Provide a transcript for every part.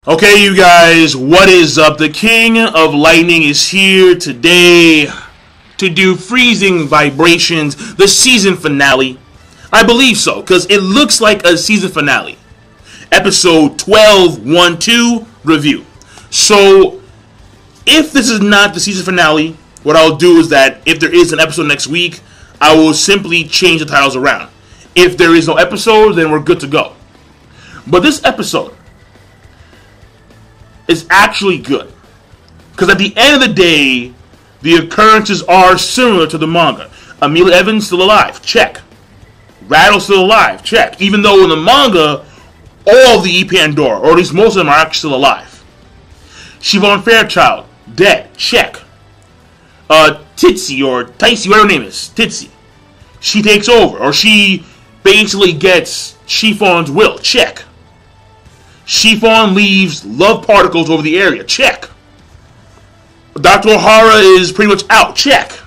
Okay, you guys, what is up? The King of Lightning is here today to do Freezing Vibrations, the season finale. I believe so, because it looks like a season finale. Episode 12-1-2 review. So, if this is not the season finale, what I'll do is that if there is an episode next week, I will simply change the titles around. If there is no episode, then we're good to go. But this episode is actually good. Because at the end of the day, the occurrences are similar to the manga. Amelia Evans still alive, check. Rattle still alive, check. Even though in the manga, all of the E-Pandora, or at least most of them, are actually still alive. Siobhan Fairchild, dead, check. Titsy, or Ticey, whatever her name is, Titsy. She takes over, or she basically gets Chiffon's will, check. Chiffon leaves love particles over the area, check. Dr. O'Hara is pretty much out, check.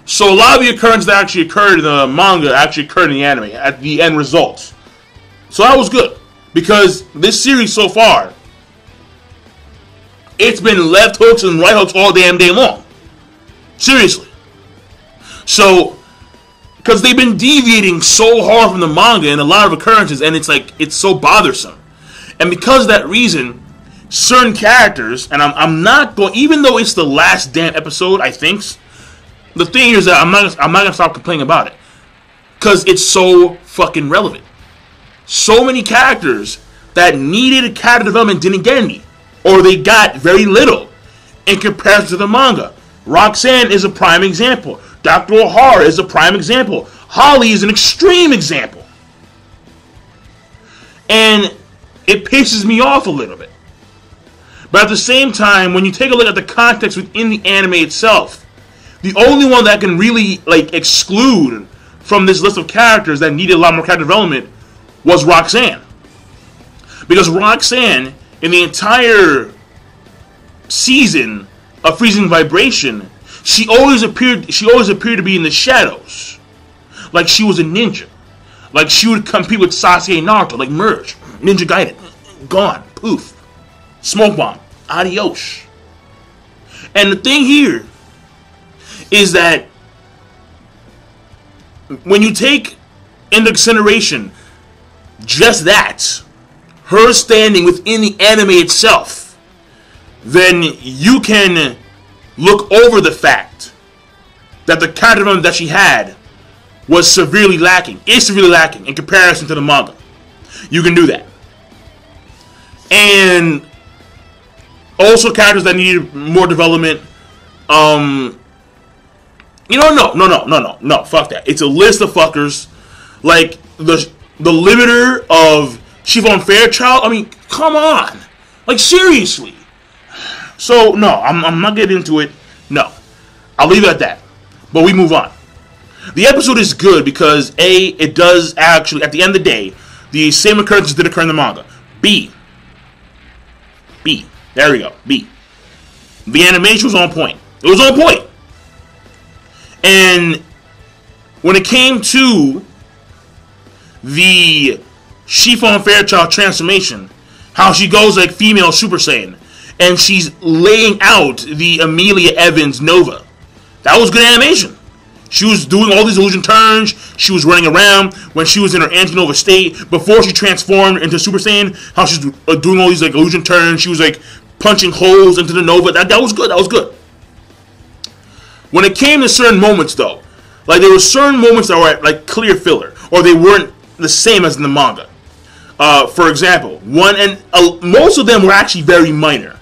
So a lot of the occurrences that actually occurred in the manga actually occurred in the anime at the end results. So that was good, because this series so far, it's been left hooks and right hooks all damn day long. Seriously. So, because they've been deviating so hard from the manga in a lot of occurrences, and it's so bothersome. And because of that reason, certain characters, and I'm not going, even though it's the last damn episode, I think, the thing here is that I'm not gonna stop complaining about it, because it's so fucking relevant. So many characters that needed a character development didn't get any, or they got very little in comparison to the manga. Roxanne is a prime example. Dr. O'Hara is a prime example. Holly is an extreme example. And it pisses me off a little bit. But at the same time, when you take a look at the context within the anime itself, the only one that can really exclude from this list of characters that needed a lot more character development was Roxanne. Because Roxanne, in the entire season of Freezing Vibration, she always appeared to be in the shadows. Like she was a ninja. Like she would compete with Sasuke and Naruto, like merge. Ninja Gaiden. Gone. Poof. Smoke bomb. Adios. And the thing here is that when you take into consideration just that, her standing within the anime itself, then you can look over the fact that the character development that she had was severely lacking. Is severely lacking in comparison to the manga. You can do that. And also characters that needed more development. No, fuck that. It's a list of fuckers. Like the limiter of Chiffon Fairchild. I mean, come on. Like seriously. So, no, I'm not getting into it. No. I'll leave it at that. But we move on. The episode is good because, A, it does actually, at the end of the day, the same occurrences did occur in the manga. B. There we go. B. The animation was on point. It was on point. And when it came to the Chiffon Fairchild transformation, how she goes like female Super Saiyan, and she's laying out the Amelia Evans Nova. That was good animation. She was doing all these illusion turns. She was running around when she was in her anti-Nova state before she transformed into Super Saiyan. How she's doing all these illusion turns. She was punching holes into the Nova. That was good. That was good. When it came to certain moments, though, there were certain moments that were clear filler, or they weren't the same as in the manga. For example, most of them were actually very minor.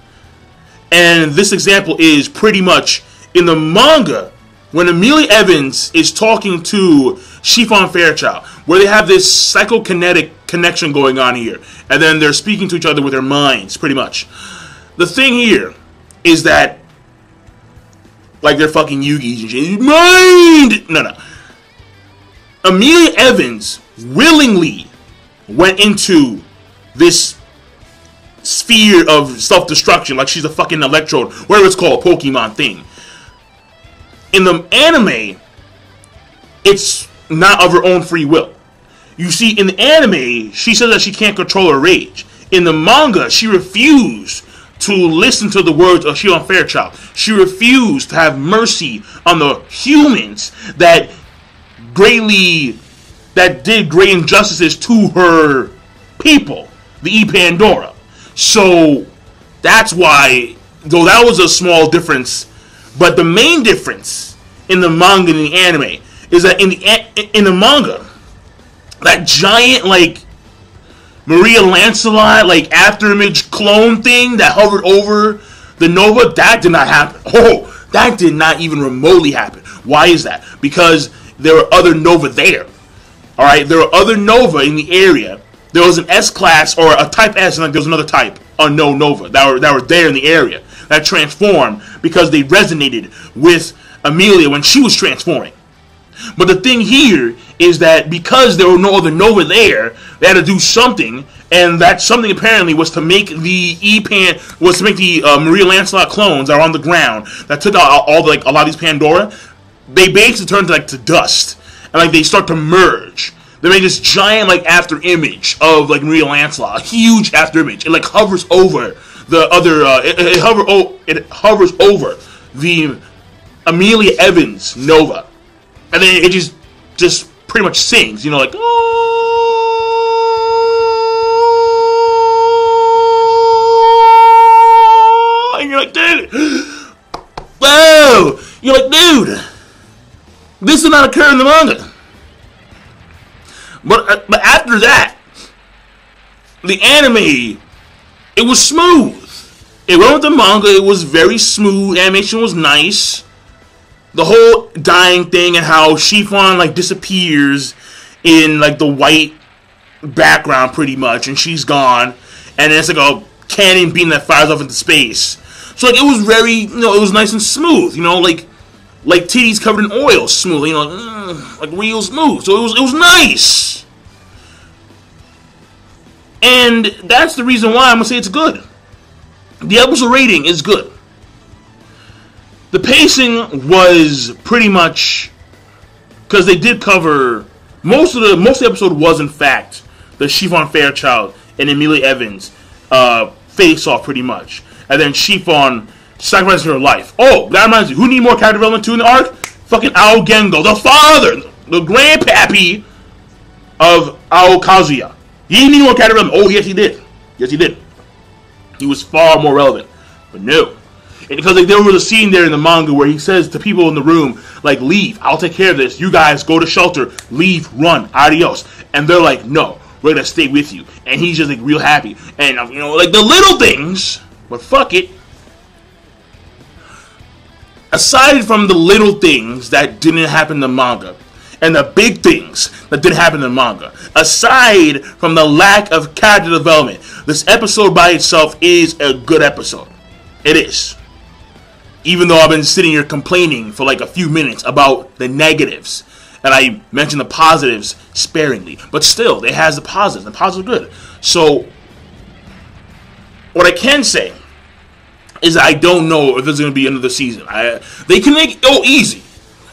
And this example is pretty much in the manga when Amelia Evans is talking to Chiffon Fairchild, where they have this psychokinetic connection going on here, and then they're speaking to each other with their minds, pretty much. The thing here is that, they're fucking Yu-Gis and shit. Mind! No. Amelia Evans willingly went into this sphere of self-destruction, like she's a fucking electrode, whatever it's called, Pokemon thing. In the anime, it's not of her own free will. You see, in the anime, she says that she can't control her rage. In the manga, she refused to listen to the words of Shion Fairchild. She refused to have mercy on the humans that did great injustices to her people, the E-Pandora. So that's why, though that was a small difference, but the main difference in the manga and the anime is that in the manga, that giant like Maria Lancelot like afterimage clone thing that hovered over the Nova, that did not happen. Oh, that did not even remotely happen. Why is that? Because there were other Nova there. Alright, there were other Nova in the area. There was an S-class or a Type S, and there was another type, unknown Nova, that were there in the area, that transformed because they resonated with Amelia when she was transforming. But the thing here is that because there were no other Nova there, they had to do something, and that something apparently was to make the Maria Lancelot clones that are on the ground that took out a lot of these Pandora. They basically turned to dust, and like they start to merge. They make this giant like after image of like Maria Lancelot, a huge after image. It like hovers over the other. It hovers over the Amelia Evans Nova, and then it just pretty much sings. You know, like oh, and you're like, dude, whoa! You're like, dude, this did not occur in the manga. But after that, the anime, it was smooth. It went with the manga. It was very smooth. Animation was nice. The whole dying thing and how Chiffon like disappears in like the white background pretty much, and she's gone, and then it's like a cannon beam that fires off into space. So like it was very, it was nice and smooth. Like titties covered in oil, smooth. Like real smooth. So it was nice. And that's the reason why I'm going to say it's good. The episode rating is good. The pacing was pretty much, because they did cover, most of the episode was in fact the Chiffon Fairchild and Amelia Evans face off pretty much. And then Chiffon sacrificing her life. Oh, that reminds me, who need more character development too in the arc? Fucking Ao Gengo, the father, the grandpappy of Ao Kazuya. He didn't need more character development. Oh, yes, he did. Yes, he did. He was far more relevant. But no. And because like, there was a scene there in the manga where he says to people in the room, like, leave. I'll take care of this. You guys go to shelter. Leave. Run. Adios. And they're like, no. We're going to stay with you. And he's just like real happy. And, like the little things. But fuck it. Aside from the little things that didn't happen in the manga, and the big things that didn't happen in the manga, aside from the lack of character development, this episode by itself is a good episode. It is. Even though I've been sitting here complaining for like a few minutes about the negatives, and I mentioned the positives sparingly, but still, it has the positives. The positives are good. So, what I can say is I don't know if there's going to be another season. They can make it easy.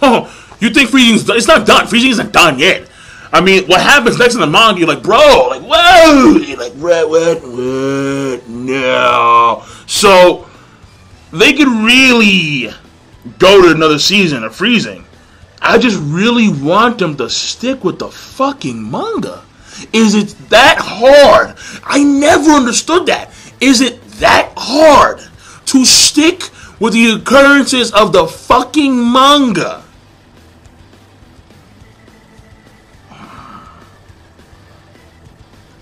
Oh, you think Freezing's done? It's not done. Freezing isn't done yet. I mean, what happens next in the manga, you're like, bro, like, whoa! You're like, what? No. So, they could really go to another season of Freezing. I just really want them to stick with the fucking manga. Is it that hard? I never understood that. Is it that hard to stick with the occurrences of the fucking manga?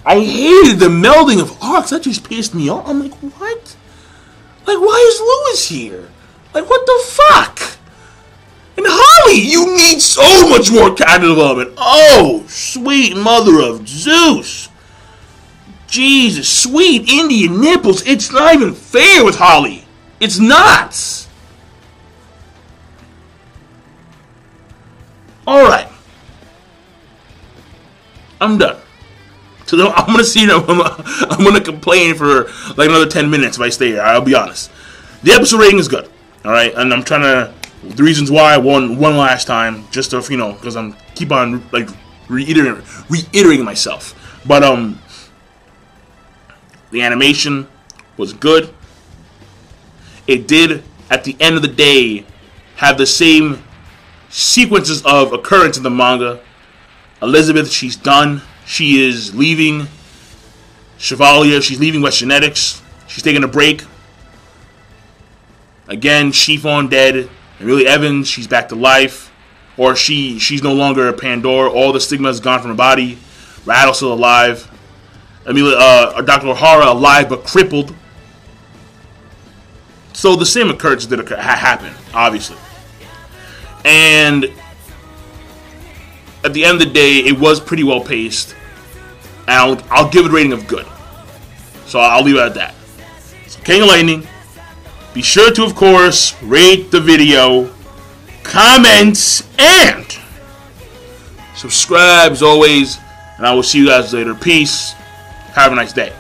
I hated the melding of arcs. That just pissed me off. I'm like, what? Like, why is Lewis here? Like, what the fuck? And Holly, you need so much more character development. Oh, sweet mother of Zeus. Jesus, sweet Indian nipples. It's not even fair with Holly. It's not. Alright. I'm done. So I'm gonna see them. I'm gonna complain for like another 10 minutes if I stay here. I'll be honest. The episode rating is good. All right, and I'm trying to. The reasons why I won one last time, just to because I'm keep on like reiterating myself. But the The animation was good. It did, at the end of the day, have the same sequences of occurrence in the manga. Elizabeth, she's done. She is leaving Chevalier. She's leaving West Genetics. She's taking a break. Again, Chiffon dead. Amelia Evans, she's back to life. Or she's no longer a Pandora. All the stigma is gone from her body. Rattle's still alive. Dr. O'Hara alive but crippled. So the same occurrence did happen, obviously. And at the end of the day, it was pretty well paced. And I'll give it a rating of good. So I'll leave it at that. So King of Lightning. Be sure to, of course, rate the video, comment, and subscribe as always. And I will see you guys later. Peace. Have a nice day.